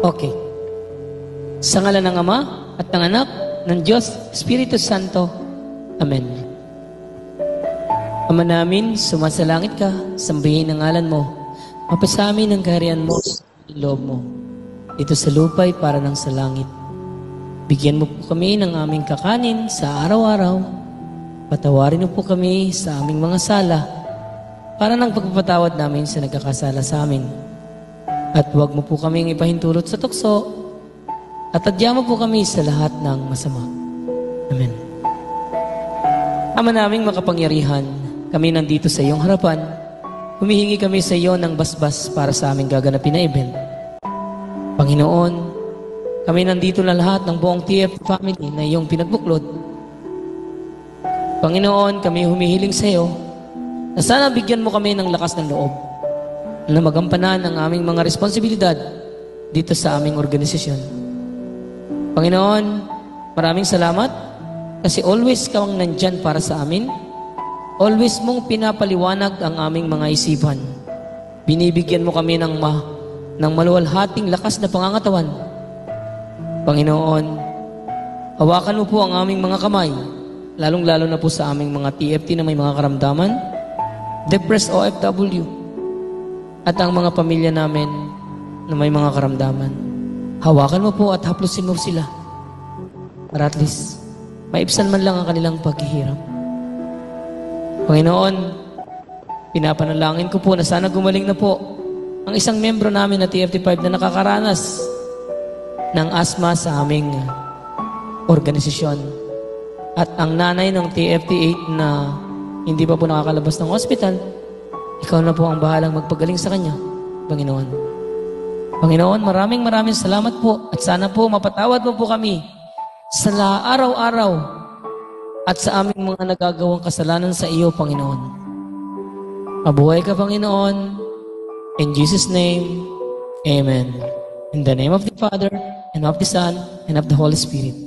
Okay. Sa ngalan ng Ama at ng Anak, ng Diyos, Espiritu Santo. Amen. Ama namin, sumasalangit ka, sambahin ang ngalan mo. Mapasamin ang kaharian mo, ang loob mo. Dito sa lupa'y para ng sa langit. Bigyan mo po kami ng aming kakanin sa araw-araw. Patawarin mo po kami sa aming mga sala para ng pagpapatawad namin sa nagkakasala sa amin. At huwag mo po kaming ipahintulot sa tukso at adya mo po kami sa lahat ng masama. Amen. Ama naming makapangyarihan, kami nandito sa iyong harapan. Humihingi kami sa iyo ng basbas para sa aming gaganapin na event. Panginoon, kami nandito na lahat ng buong TF family na iyong pinagbuklod. Panginoon, kami humihiling sa iyo na sana bigyan mo kami ng lakas ng loob na magampanan ang aming mga responsibilidad dito sa aming organisasyon. Panginoon, maraming salamat kasi always ka ang nandyan para sa amin. Always mong pinapaliwanag ang aming mga isipan. Binibigyan mo kami ng maluwalhating lakas na pangangatawan. Panginoon, hawakan mo po ang aming mga kamay, lalong-lalo na po sa aming mga TFT na may mga karamdaman, depressed OFW, at ang mga pamilya namin na may mga karamdaman. Hawakan mo po at haplusin mo sila para at least maibsan man lang ang kanilang paghihirap. Panginoon, pinapanalangin ko po na sana gumaling na po ang isang membro namin na TFT5 na nakakaranas ng asma sa aming organisasyon. At ang nanay ng TFT8 na hindi pa po nakakalabas ng hospital, ikaw na po ang bahalang magpagaling sa kanya, Panginoon. Panginoon, maraming salamat po at sana po mapatawad mo po kami sa araw-araw at sa aming mga nagagawang kasalanan sa iyo, Panginoon. Mabuhay ka, Panginoon. In Jesus' name, Amen. In the name of the Father, and of the Son, and of the Holy Spirit.